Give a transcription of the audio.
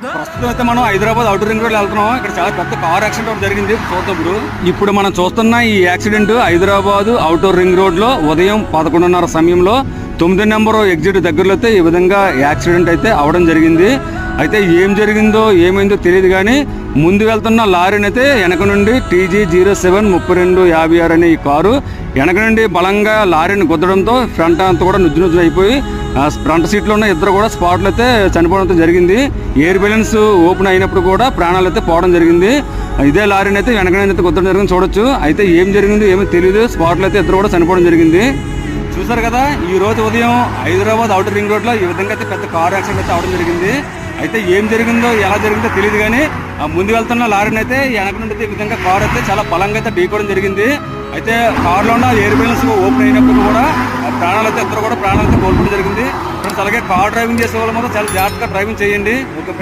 ప్రస్తుతం అయితే మనం హైదరాబాద్ అవుటర్ రింగ్ రోడ్ వెళ్తున్నాం. ఇక్కడ చాలా పెద్ద కార్ యాక్సిడెంట్ ఒకటి జరిగింది. చూద్దాం ఇప్పుడు మనం చూస్తున్న ఈ accident Hyderabad outer ring road లో ఉదయం 11:30 సమయంలో 9 నెంబర్ ఎగ్జిట్ దగ్గరలో అయితే ఈ విధంగా యాక్సిడెంట్ అయితే అవడం జరిగింది. అయితే ఏం జరిగిందో ఏమైందో తెలియదు కానీ ముందు వెళ్తున్న లారీని అయితే వెనక నుండి TG073256 అనే ఈ కారు వెనక నుండి బలంగా లారీని గుద్దడంతో ఫ్రంట్ అంతా కూడా నుజ్జు అయిపోయి ఫ్రంట్ సీట్లో ఉన్న ఇద్దరు కూడా స్పాట్లు అయితే చనిపోవడం జరిగింది. ఎయిర్ బ్యాలెన్స్ ఓపెన్ అయినప్పుడు కూడా ప్రాణాలు అయితే పోవడం జరిగింది. ఇదే లారీని అయితే వెనకనైతే గుద్దడం జరిగింది చూడొచ్చు. అయితే ఏం జరిగిందో ఏమీ తెలియదు. స్పాట్లు అయితే ఇద్దరు కూడా చనిపోవడం జరిగింది. చూసారు కదా, ఈ రోజు ఉదయం హైదరాబాద్ అవుటర్ రింగ్ రోడ్ లో ఈ విధంగా అయితే పెద్ద కార్ యాక్సిడెంట్ అయితే అవడం జరిగింది. అయితే ఏం జరిగిందో ఎలా జరిగిందో తెలియదు కానీ ముందు వెళ్తున్న లారీని అయితే వెనక నుండి ఈ విధంగా కార్ అయితే చాలా బలంగా అయితే ఢీకోవడం జరిగింది. అయితే కార్లో ఉన్న ఎయిర్ బ్యాలెన్స్ ఓపెన్ అయినప్పుడు కూడా ప్రాణాలు అయితే ఇద్దరు కూడా ప్రాణాలు అయితే కోల్పోవడం జరిగింది. ఫ్రెండ్స్, అలాగే కార్ డ్రైవింగ్ చేసే వాళ్ళు మాత్రం చాలా జాగ్రత్తగా డ్రైవింగ్ చేయండి. Okay friends.